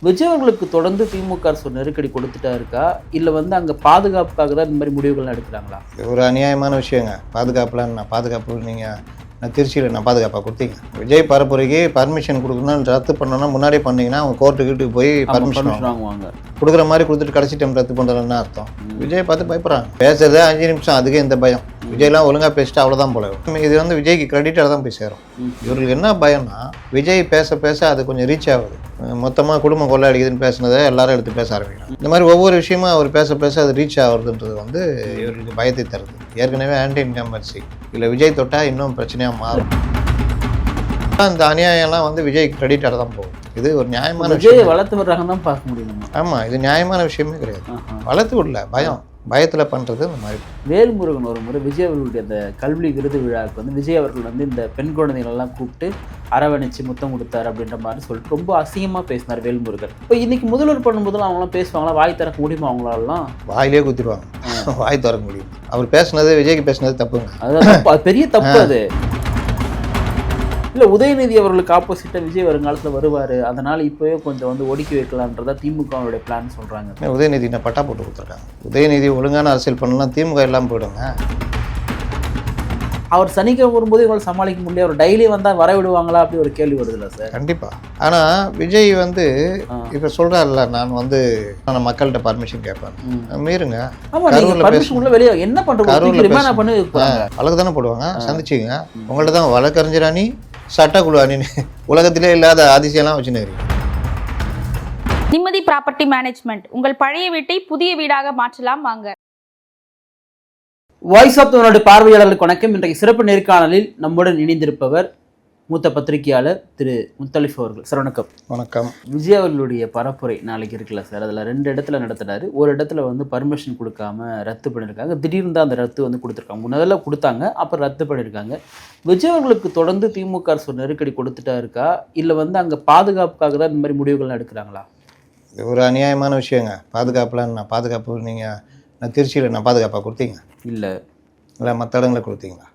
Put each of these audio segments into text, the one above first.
விஜய் அவர்களுக்கு தொடர்ந்து திமுக அரசு ஒரு நெருக்கடி கொடுத்துட்டா இருக்கா, இல்லை வந்து அங்கே பாதுகாப்புக்காக தான் இந்த மாதிரி முடிவுகள்லாம் எடுக்கிறாங்களா? இது ஒரு அநியாயமான விஷயங்க. பாதுகாப்புலாம் நான் பாதுகாப்பு நீங்கள் நான் திருச்சியில் நான் பாதுகாப்பாக கொடுத்தீங்க. விஜய் பரப்புரைக்கு பர்மிஷன் கொடுக்கணும்னு ரத்து பண்ணணும்னா முன்னாடியே பண்ணீங்கன்னா அவங்க கோர்ட்டுக்கிட்டு போய் பர்மிஷன் வாங்குவாங்க. கொடுக்குற மாதிரி கொடுத்துட்டு கடைசி டைம் ரத்து பண்ணுறதுன்னு அர்த்தம். விஜய் பார்த்து பயப்படுறாங்க. பேசுறதே 5 நிமிஷம், அதுக்கே இந்த பயம். விஜய்லாம் ஒழுங்காக பேசிட்டு அவ்வளோதான் போல. இது வந்து விஜய்க்கு கிரெடிட்டாக தான் போய் சேரும். இவர்களுக்கு என்ன பயம்னா, விஜய் பேச பேச அது கொஞ்சம் ரீச் ஆகுது. மொத்தமாக குடும்பம் கொள்ளையடிக்குதுன்னு பேசுனதை எல்லாரும் எடுத்து பேச ஆரம்பிக்கிறாங்க. இந்த மாதிரி ஒவ்வொரு விஷயமும் அவர் பேச பேச அது ரீச் ஆகுறதுன்றது வந்து இவர்களுக்கு பயத்தை தருது. ஏற்கனவே ஆன்டி இன்கம்பன்சி இல்லை விஜய் தொட்டா இன்னும் பிரச்சனையாக மாறும். இந்த அநியாயம்லாம் வந்து விஜய்க்கு கிரெடிட்டாக தான் போகும். இது ஒரு நியாயமான விஷயம். வளர்த்து வர்றாங்க தான் பார்க்க முடியும். ஆமாம், இது நியாயமான விஷயமே கிடையாது. வளர்த்து விடல, பயத்தில் பண்ணுறது இந்த மாதிரி. வேல்முருகன் ஒரு முறை விஜய் அவர்களுடைய அந்த கல்வி விருது விழாவுக்கு வந்து விஜய் அவர்கள் வந்து இந்த பெண் குழந்தைகளெல்லாம் கூப்பிட்டு அரவணைச்சு முத்தம் கொடுத்தாரு அப்படின்ற மாதிரி சொல்லிட்டு ரொம்ப அசிங்கமாக பேசினார் வேல்முருகன். இப்போ இன்னைக்கு முதல்வர் பண்ணும்போதெல்லாம் அவங்களாம் பேசுவாங்களா? வாய் திறக்க முடியுமா அவங்களாலாம்? வாயிலே குத்திடுவாங்க. வாய் திறக்க முடியும். அவர் பேசுனது, விஜய்க்கு பேசுனது தப்புங்க. அது பெரிய தப்பு. அது இல்லை, உதயநிதி அவர்களுக்கு ஆப்போசிட்டாக விஜய் வருங்காலத்தில் வருவார், அதனால் இப்போவே கொஞ்சம் வந்து ஒடுக்கி வைக்கலான்றதா திமுகவுடைய பிளான் சொல்கிறாங்க. உதயநிதி நான் பட்டா போட்டு கொடுத்துருக்காங்க. உதயநிதி ஒழுங்கான அரசியல் பண்ணலாம், திமுக எல்லாம் போயிடுங்க. அவர் சனிக்கிழமை வரும்போது இவங்களை சமாளிக்க முடியாது. அவர் டெய்லி வந்தால் வர விடுவாங்களா அப்படி ஒரு கேள்வி வருதுல்ல சார்? கண்டிப்பாக. ஆனால் விஜய் வந்து இப்போ சொல்கிறாருல்ல, நான் வந்து நான் மக்கள்கிட்ட பர்மிஷன் கேட்பேன். மீறுங்க. வெளியே என்ன பண்ணுறது? வழக்கு தானே போடுவாங்க. சந்திச்சிங்க. உங்கள்ட்ட தான் வழக்கறிஞர் அணி, சட்டக்குழு அணின்னு உலகத்திலே இல்லாத அதிசயம்லாம் வச்சுன்னு. நிம்மதி ப்ராப்பர்ட்டி மேனேஜ்மெண்ட், உங்கள் பழைய வீட்டை புதிய வீடாக மாற்றலாம் வாங்க. வாய்ஸ் ஆஃப் தமிழோட பார்வையாளர்களுக்கு வணக்கம். இன்றைக்கு சிறப்பு நேர்காணலில் நம்முடன் இணைந்திருப்பவர் மூத்த பத்திரிகையாளர் திரு முத்தலிஃப் அவர்கள். சார் வணக்கம். வணக்கம். விஜய் அவர்களுடைய பரப்புரை நாளைக்கு இருக்குல்ல சார், அதில் 2 இடத்துல நடத்துனாரு. ஒரு இடத்துல வந்து பர்மிஷன் கொடுக்காம ரத்து பண்ணியிருக்காங்க. திடீர்னு தான் அந்த ரத்து வந்து கொடுத்துருக்காங்க. முதல்ல கொடுத்தாங்க, அப்புறம் ரத்து பண்ணியிருக்காங்க. விஜய் அவர்களுக்கு தொடர்ந்து திமுக அரசு ஒரு நெருக்கடி கொடுத்துட்டா இருக்கா, இல்லை வந்து அங்கே பாதுகாப்புக்காக தான் இந்த மாதிரி முடிவுகள்லாம் எடுக்கிறாங்களா? இது ஒரு அநியாயமான விஷயங்க. பாதுகாப்புலாம் நான் பாதுகாப்பு நீங்கள் நான் திருச்சியில் நான் பாதுகாப்பாக கொடுத்தீங்க இல்லை மற்ற இடங்களை கொடுத்தீங்களா?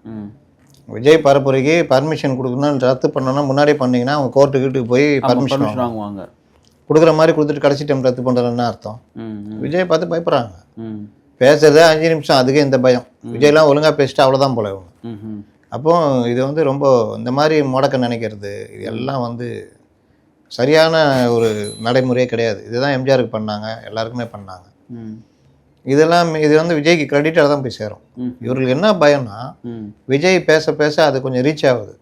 விஜய் பரப்புரைக்கு பர்மிஷன் கொடுக்கணும்னு ரத்து பண்ணணும்னா முன்னாடியே பண்ணீங்கன்னா அவங்க கோர்ட்டுக்கிட்டு போய் பர்மிஷன் வாங்குவாங்க. கொடுக்குற மாதிரி கொடுத்துட்டு கடைசி டைம் ரத்து பண்ணுறதுன்னு அர்த்தம். விஜய் பார்த்து பயப்படுறாங்க. பேசுறதே 5 நிமிஷம், அதுக்கே இந்த பயம். விஜய்லாம் ஒழுங்காக பேசிட்டு அவ்வளோதான் போல இவங்க. அப்போ இது வந்து ரொம்ப இந்த மாதிரி முடக்க நினைக்கிறது, இது எல்லாம் வந்து சரியான ஒரு நடைமுறையே கிடையாது. இதுதான் எம்ஜிஆருக்கு பண்ணாங்க, எல்லாருக்குமே பண்ணாங்க. இதெல்லாம் இது வந்து விஜய்க்கு கிரெடிட்டாக தான் போய் சேரும். இவர்களுக்கு என்ன பயம்னா, விஜய் பேச பேச அது கொஞ்சம் ரீச் ஆகுது.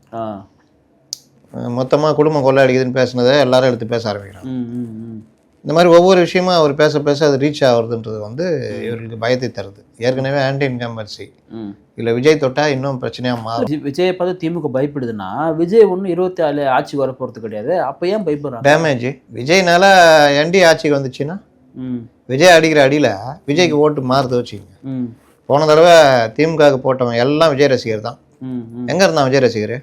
மொத்தமாக குடும்பம் கொள்ளையடிக்குதுன்னு பேசுனதை எல்லாரும் எடுத்து பேச ஆரம்பிக்கிறாங்க. இந்த மாதிரி ஒவ்வொரு விஷயமும் அவர் பேச பேச அது ரீச் ஆகுறதுன்றது வந்து இவர்களுக்கு பயத்தை தருது. ஏற்கனவே ஆன்டி இன்கம்பன்சி இல்லை விஜய் தொட்டா இன்னும் பிரச்சனையாக மாறும். விஜயை பார்த்து திமுக பயப்படுதுன்னா விஜய் ஒன்றும் 24 ஆட்சிக்கு வர போகிறது கிடையாது. அப்போ ஏன் பயப்படுறாங்க? டேமேஜ் விஜய்னால என்டி ஆட்சிக்கு வந்துச்சுன்னா விஜய் அடிக்கிற அடியில் விஜய்க்கு ஓட்டு மாறுது வச்சுக்கோங்க. போன தடவை திமுகவுக்கு போட்டவன் எல்லாம் விஜய் ரசிகர் தான். எங்கே இருந்தான் விஜய் ரசிகர்?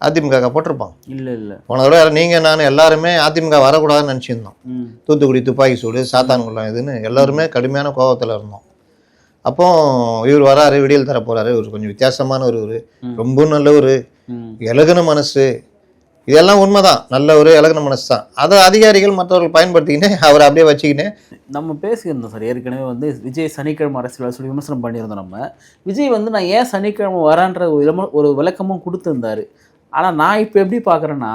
அதிமுக போட்டிருப்பான். இல்லை போன தடவை நீங்கள் நான் எல்லாருமே அதிமுக வரக்கூடாதுன்னு நினச்சிருந்தோம். தூத்துக்குடி துப்பாக்கி சூடு, சாத்தான்குளம் இதுன்னு எல்லாருமே கடுமையான கோபத்தில் இருந்தோம். அப்போ இவர் வராரு, விடியல் தர போகிறாரு. இவர் கொஞ்சம் வித்தியாசமான ஒரு ரொம்ப நல்ல ஒரு இலகுன மனசு, இதெல்லாம் உண்மைதான். நல்ல ஒரு இலகுன மனசு தான். அதை அதிகாரிகள் மற்றவர்கள் பயன்படுத்திக்கினே அவரை அப்படியே வச்சுக்கினே நம்ம பேசியிருந்தோம் சார். ஏற்கனவே வந்து விஜய் சனிக்கிழமை அரசியல் சொல்லி விமர்சனம் பண்ணியிருந்தோம். நம்ம விஜய் வந்து நான் ஏன் சனிக்கிழமை வரான்ற ஒரு விளக்கமும் கொடுத்துருந்தாரு. ஆனால் நான் இப்போ எப்படி பார்க்குறேன்னா,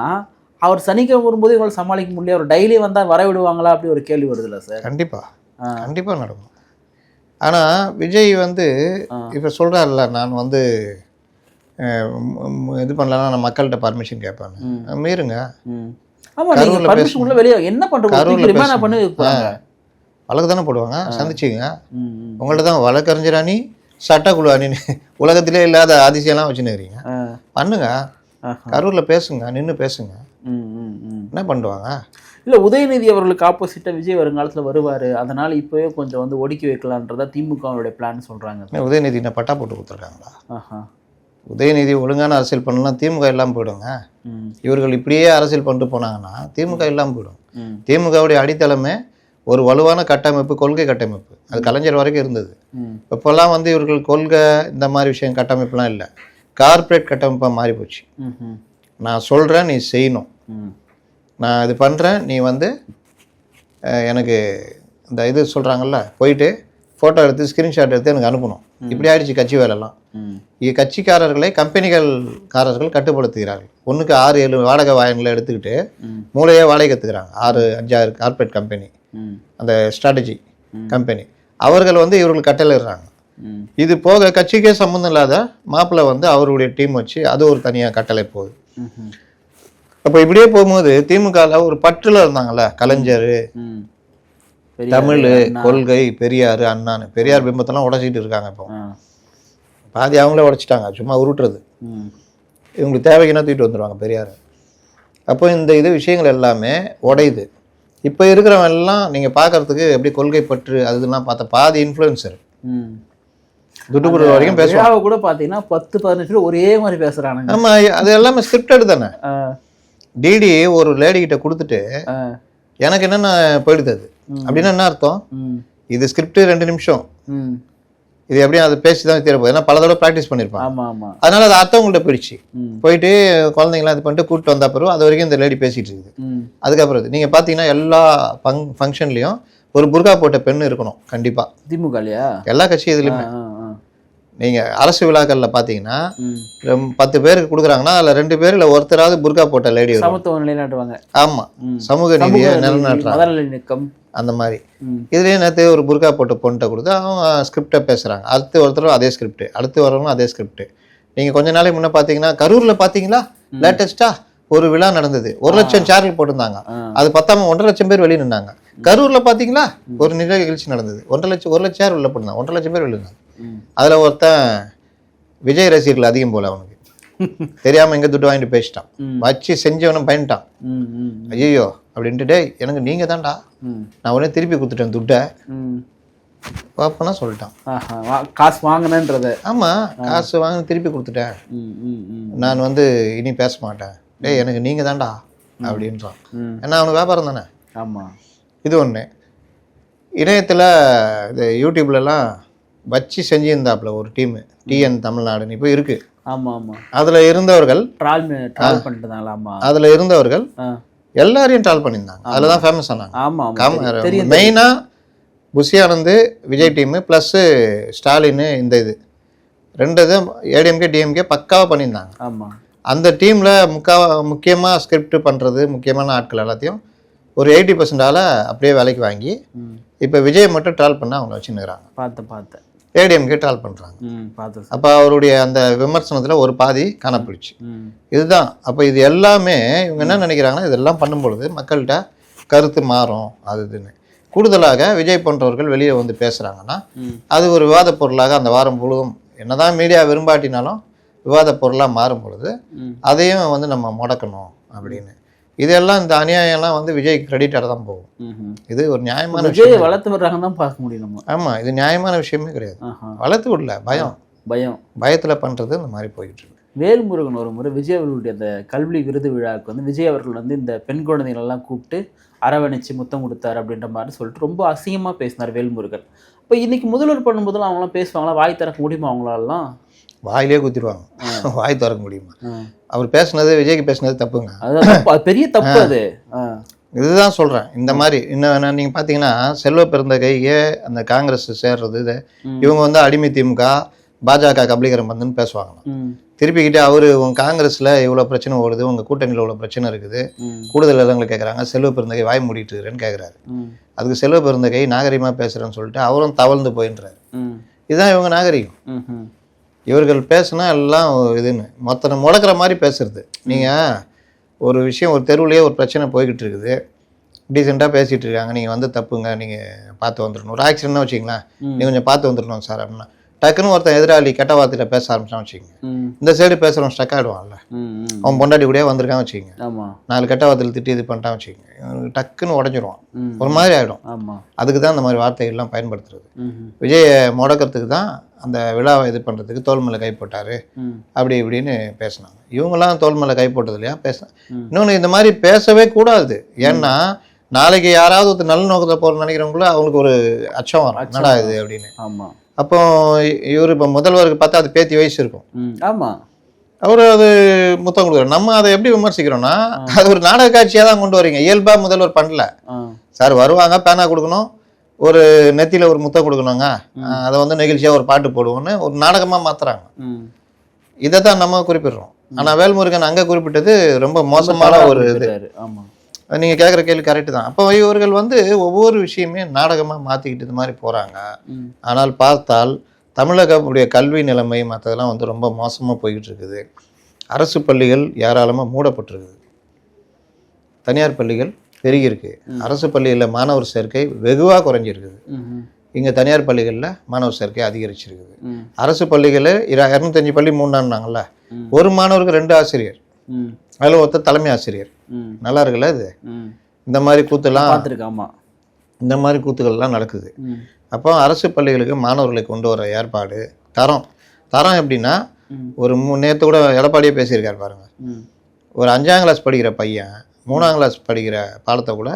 அவர் சனிக்கிழமை வரும்போது இவங்களை சமாளிக்க முடியல, அவர் டெய்லி வந்தால் வர விடுவாங்களா அப்படி ஒரு கேள்வி வருதுல்ல சார்? கண்டிப்பாக நடக்கும். ஆனால் விஜய் வந்து இப்போ சொல்கிறாருல்ல, நான் வந்து இது பண்ணலாம், நான் மக்கள்கிட்ட பர்மிஷன் கேட்பேன். மீறுங்க. வெளியே என்ன பண்ணுறது? வழக்கு தானே போடுவாங்க. சந்திச்சிங்க. உங்கள்ட்ட தான் வழக்கறிஞர் அணி, சட்டக்குழு அணின்னு உலகத்திலே இல்லாத அதிசயம்லாம் வச்சுன்னு பண்ணுங்க. கரூரில் பேசுங்க, நின்று பேசுங்க. என்ன பண்ணுவாங்க? இல்லை, உதயநிதி அவர்களுக்கு ஆப்போசிட்டாக விஜய் வருங்காலத்தில் வருவார், அதனால் இப்போவே கொஞ்சம் வந்து ஒடுக்கி வைக்கலான்றதா திமுகவுடைய பிளான் சொல்கிறாங்க. உதயநிதி நான் பட்டா போட்டு கொடுத்துருக்காங்களா? உதயநிதி ஒழுங்கான அரசியல் பண்ணலாம், திமுக எல்லாம் போயிடுங்க. இவர்கள் இப்படியே அரசியல் பண்ணிட்டு போனாங்கன்னா திமுக எல்லாம் போயிடும். திமுகவுடைய அடித்தளமே ஒரு வலுவான கட்டமைப்பு, கொள்கை கட்டமைப்பு. அது கலைஞர் வரைக்கும் இருந்தது. இப்போல்லாம் வந்து இவர்கள் கொள்கை இந்த மாதிரி விஷயம் கட்டமைப்புலாம் இல்லை, கார்பரேட் கட்டமைப்பாக மாறி போச்சு. நான் சொல்கிறேன், நீ செய்யணும். நான் இது பண்ணுறேன், நீ வந்து எனக்கு இந்த இது சொல்கிறாங்கல்ல, போயிட்டு ஃபோட்டோ எடுத்து ஸ்க்ரீன்ஷாட் எடுத்து எனக்கு அனுப்பணும். இப்படி ஆயிடுச்சு கட்சி வேலைலாம். கட்சிக்காரர்களை கம்பெனிகள்காரர்கள் கட்டுப்படுத்துகிறார்கள். 1க்கு 6-7 வாடகை வாயங்களை எடுத்துக்கிட்டு மூளையே வாடகை கற்றுக்கிறாங்க. 6-5 கார்பரேட் கம்பெனி, அந்த ஸ்ட்ராட்டஜி கம்பெனி, அவர்கள் வந்து இவர்கள் கட்டளையிடுறாங்க. இது போக கட்சிக்கே சம்மந்தம் இல்லாத மாப்பிள்ளை வந்து அவருடைய டீம் வச்சு அது ஒரு தனியாக கட்டளை போகுது. அப்போ இப்படியே போகும்போது திமுகவில் ஒரு பற்றுல இருந்தாங்கல்ல, கலைஞர், தமிழ், கொள்கை, பெரியார், அண்ணான்னு பெரியார் பிம்பத்தெல்லாம் உடைச்சிட்டு இருக்காங்க. இப்போ பாதி அவங்களே உடைச்சிட்டாங்க, சும்மா உருட்டுறது. இவங்களுக்கு தேவைக்குன்னா தூக்கிட்டு வந்துடுவாங்க பெரியார். அப்போ இந்த இது விஷயங்கள் எல்லாமே உடையுது. இப்போ இருக்கிறவங்க எல்லாம் நீங்கள் பார்க்கறதுக்கு எப்படி கொள்கை பற்று அதெல்லாம் பார்த்தா பாதி இன்ஃப்ளூயன்சர் துட்டுக்குற வரைக்கும் பேசுவாங்க. கூட பார்த்தீங்கன்னா 10-15 ஒரே மாதிரி பேசுறாங்க. ஆமாம், அது எல்லாமே ஸ்கிரிப்டட் தானே. டிடி ஒரு லேடி கிட்ட கொடுத்துட்டு எனக்கு என்னென்ன போயிடுது அது அப்படின்னா என்ன அர்த்தம்? இது ஸ்கிரிப்ட் 2 நிமிஷம், இது எப்படியும் அதை பேசி தான் தீரப்போகுது. ஏன்னா பல தடவை ப்ராக்டிஸ் பண்ணியிருப்பாங்க. அதனால அது அர்த்தவங்கள்ட்ட போயிடுச்சு. போயிட்டு குழந்தைங்களாம் இது பண்ணிட்டு கூப்பிட்டு வந்த பிறகு அது வரைக்கும் இந்த லேடி பேசிட்டு இருக்குது. அதுக்கப்புறம் நீங்கள் பார்த்தீங்கன்னா எல்லா ஃபங்க்ஷன்லையும் ஒரு புர்கா போட்ட பெண் இருக்கணும் கண்டிப்பாக. திமுக எல்லா கட்சி இதுலையுமே நீங்கள் அரசு விழாக்களில் பார்த்தீங்கன்னா 10 பேருக்கு கொடுக்குறாங்கன்னா அதில் 2 பேர் இல்லை ஒருத்தராவது புர்கா போட்ட லேடி சமத்துவம் நிலைநாட்டுவாங்க. ஆமாம், சமூக நீதியை நிலைநாட்டுறாங்க அந்த மாதிரி. இதுலேயே நேற்று ஒரு புர்கா போட்ட பொண்ணிட்ட கொடுத்து அவங்க ஸ்கிரிப்டை பேசுகிறாங்க. அடுத்து ஒருத்தரும் அதே ஸ்கிரிப்ட், அடுத்து வரவங்களும் அதே ஸ்கிரிப்ட். நீங்கள் கொஞ்ச நாளைக்கு முன்னே பார்த்தீங்கன்னா கரூரில் பார்த்தீங்களா லேட்டஸ்ட்டாக ஒரு விழா நடந்தது. 1 லட்சம் சேர்கள் போட்டிருந்தாங்க. அது பத்தாம 1.5 லட்சம் பேர் வெளியே நின்னாங்க. கரூர்ல பாத்தீங்களா ஒரு நிகழ்ச்சி நடந்தது. 1 லட்சம் சேர் உள்ள போட்டிருந்தாங்க. 1.5 லட்சம் பேர் வெளியே நின்னாங்க. அதுல ஒருத்தன் விஜய் ரசிகர்கள் அதிகம் போல, அவனுக்கு தெரியாம எங்க துட்டு வாங்கிட்டு பேசிட்டான். வச்சு செஞ்சவனும் பயன்ட்டான். ஐயோ அப்படின்ட்டு, டேய் எனக்கு நீங்க தான்டா, நான் உடனே திருப்பி கொடுத்துட்டேன் துட்டை பாப்பனா சொல்லிட்டான். காசு வாங்கினேன்றத. ஆமா, காசு வாங்க திருப்பி கொடுத்துட்டேன், நான் வந்து இனி பேச மாட்டேன். டேய் எனக்கு நீங்க தான்டா அப்படின்றான். ஏன்னா அவனுக்கு வியாபாரம் தானே. ஆமா, இது ஒன்று. இணையத்தில் இது யூடியூப்லலாம் வச்சு செஞ்சுருந்தாப்புல ஒரு டீமு, டிஎன் தமிழ்நாடுன்னு இப்போ இருக்கு. ஆமாம் ஆமாம், அதில் இருந்தவர்கள் அதில் இருந்தவர்கள் எல்லாரையும் ட்ரால் பண்ணியிருந்தாங்க. அதில் தான் ஃபேமஸ் ஆனாங்க. ஆமாம், மெயினாக Bussy Anand Vijay team plus Stalin, இந்த இது 2 இதும் ஏடிஎம்கே டிஎம்கே பக்காவாக பண்ணியிருந்தாங்க. ஆமாம், அந்த டீமில் முக்கியமாக ஸ்கிரிப்ட் பண்ணுறது முக்கியமான ஆட்கள் எல்லாத்தையும் ஒரு 80% அப்படியே வேலைக்கு வாங்கி இப்போ விஜய் மட்டும் ட்ரால் பண்ண அவங்க வச்சுன்னுக்குறாங்க. பார்த்து ஏடிஎம்கே ட்ரால் பண்ணுறாங்க. அப்போ அவருடைய அந்த விமர்சனத்தில் ஒரு பாதி காணப்பிடிச்சு. இதுதான். அப்போ இது எல்லாமே இவங்க என்ன நினைக்கிறாங்கன்னா, இதெல்லாம் பண்ணும்பொழுது மக்கள்கிட்ட கருத்து மாறும் அது இதுன்னு. கூடுதலாக விஜய் போன்றவர்கள் வெளியே வந்து பேசுகிறாங்கன்னா அது ஒரு விவாத பொருளாக அந்த வாரம் முழுவதும் என்னதான் மீடியா விரும்பாட்டினாலும் விவாத பொருளாக மாறும் பொழுது அதையும் வந்து நம்ம முடக்கணும் அப்படின்னு. இதெல்லாம் இந்த அநியாயம்லாம் வந்து விஜய் கிரெடிட்டாக தான் போகும். இது ஒரு நியாயமான விஷயம். வளர்த்து விடுறாங்க தான் பார்க்க முடியும். ஆமாம், இது நியாயமான விஷயமே கிடையாது. வளர்த்து விடல, பயத்தில் பண்ணுறது இந்த மாதிரி போயிட்டு இருக்கு. வேல்முருகன் ஒரு முறை விஜய் அவர்களுடைய அந்த கல்வி விருது விழாவுக்கு வந்து விஜய் அவர்கள் வந்து இந்த பெண் குழந்தைகளெல்லாம் கூப்பிட்டு அரவணைச்சு முத்தம் கொடுத்தாரு அப்படின்ற மாதிரி சொல்லிட்டு ரொம்ப அசிங்கமாக பேசினார் வேல்முருகன். இப்போ இன்னைக்கு முதல்வர் பண்ணும்போதெல்லாம் அவங்களாம் பேசுவாங்களா? வாய் திறக்க முடியுமா அவங்களாலாம்? வாயிலே குத்திடுவாங்க. வாய் திறக்க முடியுமா? அவர் பேசுனது, விஜய்க்கு பேசுனது தப்புங்க. அது பெரிய தப்பு. அது இதுதான் சொல்கிறேன். இந்த மாதிரி இன்னும் நீங்கள் பார்த்தீங்கன்னா செல்வ பெருந்தகையே அந்த காங்கிரஸ் சேர்றது இது, இவங்க வந்து அடிமை திமுக பாஜக கபலீகரம் வந்துன்னு பேசுவாங்களாம். திருப்பிக்கிட்டு அவர் உங்கள் காங்கிரஸில் இவ்வளோ பிரச்சனை ஓடுது, உங்கள் கூட்டணியில் இவ்வளோ பிரச்சனை இருக்குது, கூடுதல் இடங்களை கேட்குறாங்க, செல்வ பெருந்தகை வாய் மூடிட்டு இருக்கிறேன்னு கேட்குறாரு. அதுக்கு செல்வ பெருந்தகை நாகரிகமாக பேசுகிறேன்னு சொல்லிட்டு அவரும் தவழ்ந்து போயின்றாரு. இதுதான் இவங்க நாகரிகம். இவர்கள் பேசுனா எல்லாம் இதுன்னு மொத்தம் முடக்கிற மாதிரி பேசுறது. நீங்கள் ஒரு விஷயம், ஒரு தெருவுலேயே ஒரு பிரச்சனை போய்கிட்டு இருக்குது, டீசெண்டாக பேசிகிட்டு இருக்காங்க, நீங்கள் வந்து தப்புங்க, நீங்கள் பார்த்து வந்துடணும். ஒரு ஆக்சிடென்ட்னா வச்சிங்களேன், நீங்கள் கொஞ்சம் பார்த்து வந்துடணும் சார் அப்படின்னா, டக்குன்னு ஒருத்தன் எதிராளி கெட்ட வார்த்தையில் பேச ஆரம்பிச்சான்னு வச்சுக்கோங்க, இந்த சைடு பேசுகிறவன் ஸ்டக் ஆகிடுவான்ல, அவன் பொண்டாட்டி கூடயே வந்திருக்கான்னு வச்சுக்கோங்க, 4 கெட்ட வார்த்தையில் திட்டி இது பண்ணிட்டான் வச்சுக்கோங்க, டக்குன்னு உடஞ்சிருவான், ஒரு மாதிரி ஆகிடும். அதுக்கு தான் இந்த மாதிரி வார்த்தைகள்லாம் பயன்படுத்துறது. விஜயை முடக்கிறதுக்கு தான் அந்த விழாவை இது பண்ணுறதுக்கு தோல் மேலே கை போட்டார் அப்படி இப்படின்னு பேசினாங்க. இவங்கெல்லாம் தோல் மேலே கை போட்டது இல்லையா பேச. இன்னொன்று, இந்த மாதிரி பேசவே கூடாது. ஏன்னா நாளைக்கு யாராவது ஒரு நல்ல நோக்கத்தை போகிற நினைக்கிறவங்கள அவங்களுக்கு ஒரு அச்சம் வரும், என்னடா இது அப்படின்னு. அப்போ இவர் இப்போ முதல்வருக்கு பார்த்தா அது பேத்தி வயசு இருக்கும். அவர் அது முத்தம் கொடுக்குறாரு. நம்ம அதை எப்படி விமர்சிக்கிறோம்னா அது ஒரு நாடக காட்சியாக தான் கொண்டு வரீங்க. இயல்பாக முதல்வர் பண்ணல சார். வருவாங்க, பேனா கொடுக்கணும், ஒரு நெத்தியில் ஒரு முத்தம் கொடுக்கணுங்க, அதை வந்து நிகழ்ச்சியாக ஒரு பாட்டு போடுவோன்னு ஒரு நாடகமாக மாற்றுறாங்க. இதை தான் நம்ம குறிப்பிடுறோம். ஆனால் வேல்முருகன் அங்கே குறிப்பிட்டது ரொம்ப மோசமான ஒரு இது. நீங்கள் கேட்குற கேள்வி கரெக்டு தான். அப்போ இவர்கள் வந்து ஒவ்வொரு விஷயமே நாடகமாக மாற்றிக்கிட்டு இது மாதிரி போகிறாங்க. ஆனால் பார்த்தால் தமிழகமுடைய கல்வி நிலைமை மற்றதெல்லாம் வந்து ரொம்ப மோசமாக போய்கிட்டு இருக்குது. அரசு பள்ளிகள் ஏராளமாக மூடப்பட்டிருக்குது, தனியார் பள்ளிகள் பெருகியிருக்கு. அரசு பள்ளிகளில் மாணவர் சேர்க்கை வெகுவாக குறைஞ்சிருக்குது. இங்கே தனியார் பள்ளிகளில் மாணவர் சேர்க்கை அதிகரிச்சிருக்குது. அரசு பள்ளிகளில் 205 பள்ளி மூணான்னாங்கல்ல, ஒரு மாணவருக்கு 2 ஆசிரியர், அதில் ஒருத்தர் தலைமை ஆசிரியர். நல்லா இருக்குல்ல இது? இந்த மாதிரி கூத்துலாம் இந்த மாதிரி கூத்துக்கள்லாம் நடக்குது. அப்போ அரசு பள்ளிகளுக்கு மாணவர்களை கொண்டு வர ஏற்பாடு, தரம் எப்படின்னா, ஒரு நேற்று கூட எடப்பாடியே பேசியிருக்காரு பாருங்க. ஒரு 5ஆம் கிளாஸ் படிக்கிற பையன் 3ஆம் கிளாஸ் படிக்கிற பாடத்தை கூட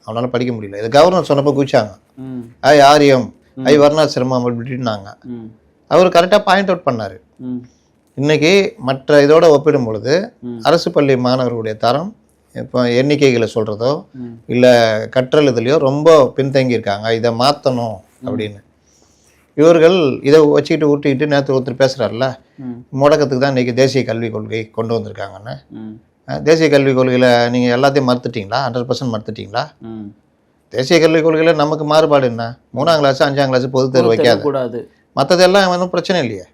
அவனால் படிக்க முடியல. இது கவர்னர் சொன்னப்போ குச்சாங்க. ஆரியம் வர்ணாசிரமம் அப்படின்னாங்க. அவர் கரெக்டாக பாயிண்ட் அவுட் பண்ணார். இன்னைக்கு மற்ற இதோட ஒப்பிடும் பொழுது அரசு பள்ளி மாணவர்களுடைய தரம் இப்போ எண்ணிக்கைகளை சொல்கிறதோ இல்லை கற்றல் இதுலையோ ரொம்ப பின்தங்கி இருக்காங்க. இதை மாற்றணும் அப்படின்னு இவர்கள் இதை வச்சுக்கிட்டு ஊட்டிக்கிட்டு நேற்று ஒருத்தர் பேசுகிறார்ல, முடக்கத்துக்கு தான் இன்றைக்கி தேசிய கல்விக் கொள்கை கொண்டு வந்திருக்காங்கன்னு. தேசிய கல்விக் கொள்கையில் நீங்கள் எல்லாத்தையும் மறுத்துட்டிங்களா? 100% மறுத்துட்டிங்களா? தேசிய கல்விக் கொள்கையில் நமக்கு மாறுபாடு என்ன? 3ஆம் கிளாஸ் 5ஆம் கிளாஸ் பொது தேர்வு வைக்காது, மற்றதெல்லாம் ஒன்றும் பிரச்சனை இல்லையே.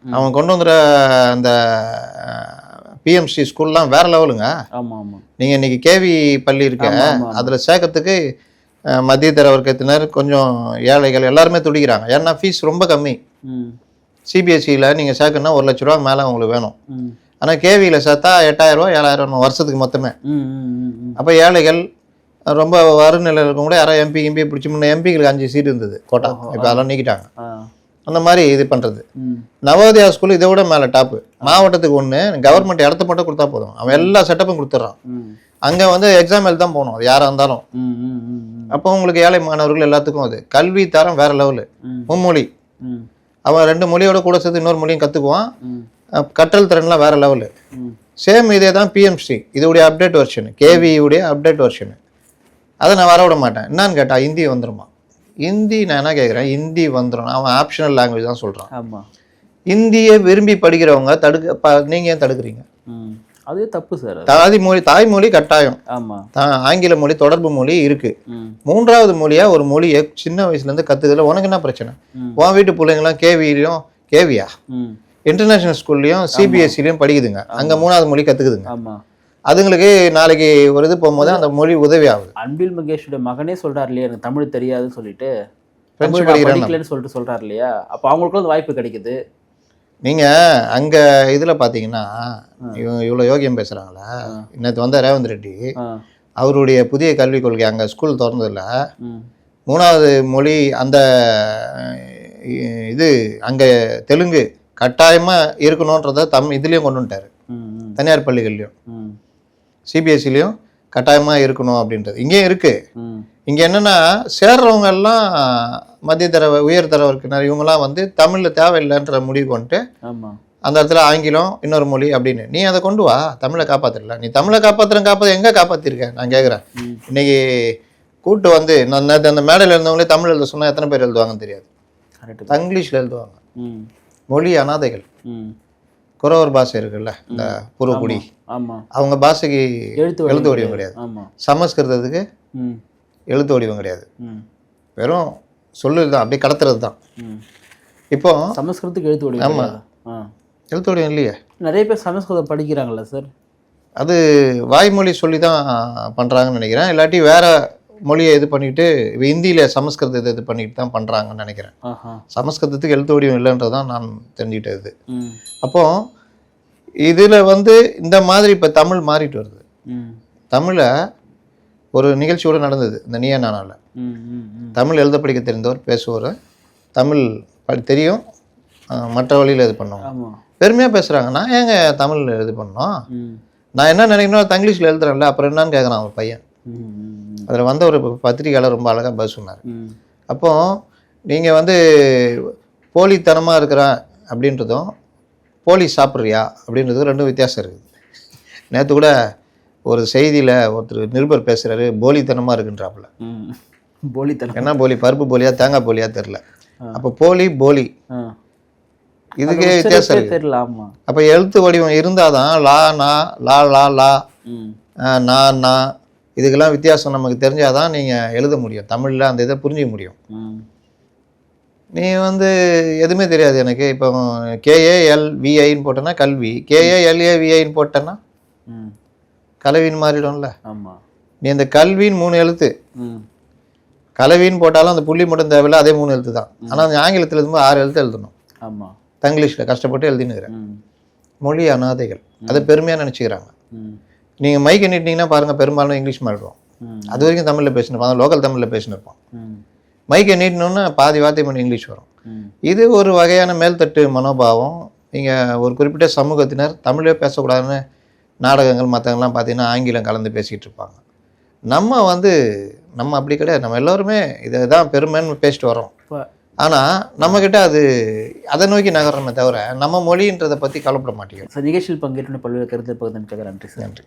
அவன் கொண்டு வந்துற அந்த பிஎம்சி ஸ்கூல்லாம் வேற லெவலுங்க. நீங்கள் இன்னைக்கு கேவி பள்ளி இருக்க, அதில் சேர்க்கறதுக்கு மத்திய தர வர்க்கத்தினர், கொஞ்சம் ஏழைகள் எல்லாருமே துடிக்கிறாங்க. ஏன்னா ஃபீஸ் ரொம்ப கம்மி. சிபிஎஸ்சியில் நீங்கள் சேர்க்கணுன்னா 1 லட்ச ரூபா மேலே உங்களுக்கு வேணும். ஆனால் கேவியில் சேர்த்தா 8000 ரூபா 7000 வருஷத்துக்கு மொத்தமே. அப்போ ஏழைகள் ரொம்ப வறுநிலையில் இருக்கும் கூட யாராவது எம்பி பிடிச்சி, முன்னே எம்பிகளுக்கு 5 சீட் இருந்தது கோட்டா, இப்போ அதெல்லாம் நீக்கிட்டாங்க. அந்த மாதிரி இது பண்ணுறது. நவோதயா ஸ்கூல் இதை விட மேலே டாப்பு. மாவட்டத்துக்கு 1 கவர்மெண்ட் இடத்த மட்டும் கொடுத்தா போதும், அவன் எல்லா செட்டப்பும் கொடுத்துட்றான். அங்கே வந்து எக்ஸாம் எழுதி தான் போகணும், அது யாராக இருந்தாலும். அப்போ உங்களுக்கு ஏழை மாணவர்கள் எல்லாத்துக்கும் அது கல்வி தரம் வேற லெவலு. மும்மொழி, அவன் 2 மொழியோட கூட சேர்த்து இன்னொரு மொழியும் கற்றுக்குவான். கற்றல் திறன்லாம் வேற லெவலு. சேம் இதே தான் பிஎம்சி, இதோடைய அப்டேட் வெர்ஷனு, கேவியுடைய அப்டேட் வெர்ஷனு. அதை நான் வர விட மாட்டேன். என்னான்னு கேட்டால் ஹிந்தி வந்துருமா? ஹிந்தி நான் என்ன கேட்குறேன், ஹிந்தி வந்துடும். அவன் ஆப்ஷனல் லாங்குவேஜ் தான் சொல்கிறான். ஹிந்தியை விரும்பி படிக்கிறவங்க நீங்கள் ஏன் தடுக்கிறீங்க? அதே தப்பு சார். தாய்மொழி கட்டாயம். ஆங்கில மொழி தொடர்பு மொழி இருக்கு. 3வது மொழியா ஒரு மொழியை சின்ன வயசுலேருந்து கற்றுக்கிறதுல உனக்கு என்ன பிரச்சனை? உன் வீட்டு பிள்ளைங்களாம் கேவியா இன்டர்நேஷனல் ஸ்கூல்லையும் சிபிஎஸ்சிலையும் படிக்குதுங்க. அங்கே 3வது மொழி கற்றுக்குதுங்க. அதுங்களுக்கு நாளைக்கு ஒரு இது போகும்போது அந்த மொழி உதவி ஆகுது. அன்பில் மகேஷோட மகனே சொல்றாரு இல்லையா, எனக்கு தமிழ் தெரியாதுன்னு சொல்லிட்டு படிக்கலன்னு சொல்லிட்டு சொல்றாரு இல்லையா. அப்போ அவங்களுக்கும் அந்த வாய்ப்பு கிடைக்குது. நீங்கள் அங்கே இதில் பார்த்தீங்கன்னா இவ்வளோ யோகியம் பேசுகிறாங்களா? இன்னத்து வந்த ரேவந்த் ரெட்டி அவருடைய புதிய கல்விக் கொள்கை அங்கே ஸ்கூல் திறந்ததில்ல 3வது மொழி அந்த இது அங்கே தெலுங்கு கட்டாயமாக இருக்கணுன்றத இதுலேயும் கொண்டு வந்துட்டார். தனியார் பள்ளிகள்லையும் சிபிஎஸ்சிலையும் கட்டாயமாக இருக்கணும் அப்படின்றது இங்கேயும் இருக்குது. இங்கே என்னென்னா சேர்றவங்க எல்லாம் மத்திய தர உயர் தர வர்க்கினர் இவங்கெல்லாம் வந்து தமிழில் தேவையில்லைன்ற முடிவு கொண்டு அந்த இடத்துல ஆங்கிலம் இன்னொரு மொழி அப்படின்னு. நீ அதை கொண்டு வா, தமிழை காப்பாற்றிடல. நீ தமிழை காப்பாற்ற எங்கே காப்பாற்றிருக்க? நான் கேட்குறேன். இன்னைக்கு கூட்டு வந்து நான் அந்த மேடையில் இருந்தவங்களே தமிழ் எழுத சொன்னால் எத்தனை பேர் எழுதுவாங்கன்னு தெரியாது. இங்கிலீஷில் எழுதுவாங்க. மொழி அனாதைகள். குறவர் பாஷை இருக்குல்ல, இந்த புறக்குடி, அவங்க பாஷைக்கு எழுத்து வடிவம் கிடையாது. சமஸ்கிருதத்துக்கு எழுத்து வடிவம் கிடையாது, வெறும் சொல்லுதான், அப்படியே கடத்துறது தான். இப்போ சமஸ்கிருதத்துக்கு எழுத்து வடிவம். ஆமாம், எழுத்து வடிவம் இல்லையே. நிறைய பேர் சமஸ்கிருதம் படிக்கிறாங்களா சார்? அது வாய்மொழி சொல்லி தான் பண்ணுறாங்கன்னு நினைக்கிறேன். இல்லாட்டி வேற மொழியை இது பண்ணிட்டு ஹிந்தியில் சமஸ்கிருதத்தை இது பண்ணிட்டு தான் பண்ணுறாங்கன்னு நினைக்கிறேன். சமஸ்கிருதத்துக்கு எழுத்து வடிவம் இல்லைன்றதான் நான் தெரிஞ்சுக்கிட்டது. அப்போ இதில் வந்து இந்த மாதிரி இப்போ தமிழ் மாறிட்டு வருது. தமிழை ஒரு நிகழ்ச்சியோடு நடந்தது இந்த நீயா நானால. தமிழ் எழுத படிக்க தெரிந்தவர் பேசுவார், தமிழ் தெரியும், மற்ற வழியில் இது பண்ணுவோம், பெருமையாக பேசுகிறாங்க. நான் ஏங்க தமிழ் இது பண்ணோம்? நான் என்ன நினைக்கணும், தங்கிலீஷில் எழுதுறேன்ல, அப்புறம் என்னன்னு கேட்குறான் ஒரு பையன். அதில் வந்த ஒரு பத்திரிகையாளர் ரொம்ப அழகாக பதில் சொன்னார். அப்போது நீங்கள் வந்து போலித்தனமாக இருக்கிறேன் அப்படின்றதும் போலி சாப்பிட்றியா அப்படின்றது ரெண்டும் வித்தியாசம் இருக்குது. நேற்று கூட ஒரு செய்தியில் ஒருத்தர் நிருபர் பேசுகிறாரு, போலித்தனமாக இருக்குன்றாப்புல. போலித்தனம் என்ன போலி, பருப்பு போலியா தேங்காய் போலியா தெரில. அப்போ போலி போலி இதுக்கே வித்தியாசம் இருக்குது. தெரியல. ஆமாம். அப்போ எழுத்து வடிவம் இருந்தால் தான் லா நா லா லா லா நா நா இதுக்கெல்லாம் வித்தியாசம் நமக்கு தெரிஞ்சாதான் நீங்கள் எழுத முடியும், தமிழில் அந்த இதை புரிஞ்சிக்க முடியும். நீ வந்து எதுவுமே தெரியாது எனக்கு. இப்போ KALVIன்னு போட்டேன்னா கல்வி, KALAVIன்னு போட்டேன்னா கலவின்னு மாறிடும்ல. ஆமாம். நீ அந்த கல்வின்னு 3 எழுத்து, கலவின்னு போட்டாலும் அந்த புள்ளி மட்டும் தேவையில்லை, அதே 3 எழுத்து தான். ஆனால் அந்த ஆங்கிலத்தில் எழுதும்போது 6 எழுத்து எழுதணும். ஆமாம். தங்கிலீஷில் கஷ்டப்பட்டு எழுதினுக்கிறேன். மொழி அனாதைகள் அதை பெருமையாக நினச்சிக்கிறாங்க. நீங்கள் மைக்கை நீட்டினீங்கன்னா பாருங்கள், பெரும்பாலும் இங்கிலீஷ் மாறிடுவோம். அது வரைக்கும் தமிழில் பேசினிருப்போம், அந்த லோக்கல் தமிழில் பேசினிருப்போம். மைக்கை நீட்டினோன்னா பாதி வார்த்தை மட்டும் இங்கிலீஷ் வரும். இது ஒரு வகையான மேல்தட்டு மனோபாவம். நீங்கள் ஒரு குறிப்பிட்ட சமூகத்தினர் தமிழே பேசக்கூடாதுன்னு நாடகங்கள் மற்றவங்களாம் பார்த்தீங்கன்னா ஆங்கிலம் கலந்து பேசிகிட்டு இருப்பாங்க. நம்ம அப்படி கிடையாது. நம்ம எல்லோருமே இதை தான் பெருமைன்னு பேசிட்டு வரோம். ஆனால் நம்மக்கிட்ட அதை நோக்கி நகர்றோமே தவிர நம்ம மொழின்றதை பற்றி கவலைப்பட மாட்டேங்கிறோம். நிகழ்ச்சியில் பங்கேற்று பல்வேறு கருத்து பகிர்ந்து நன்றி சார். நன்றி.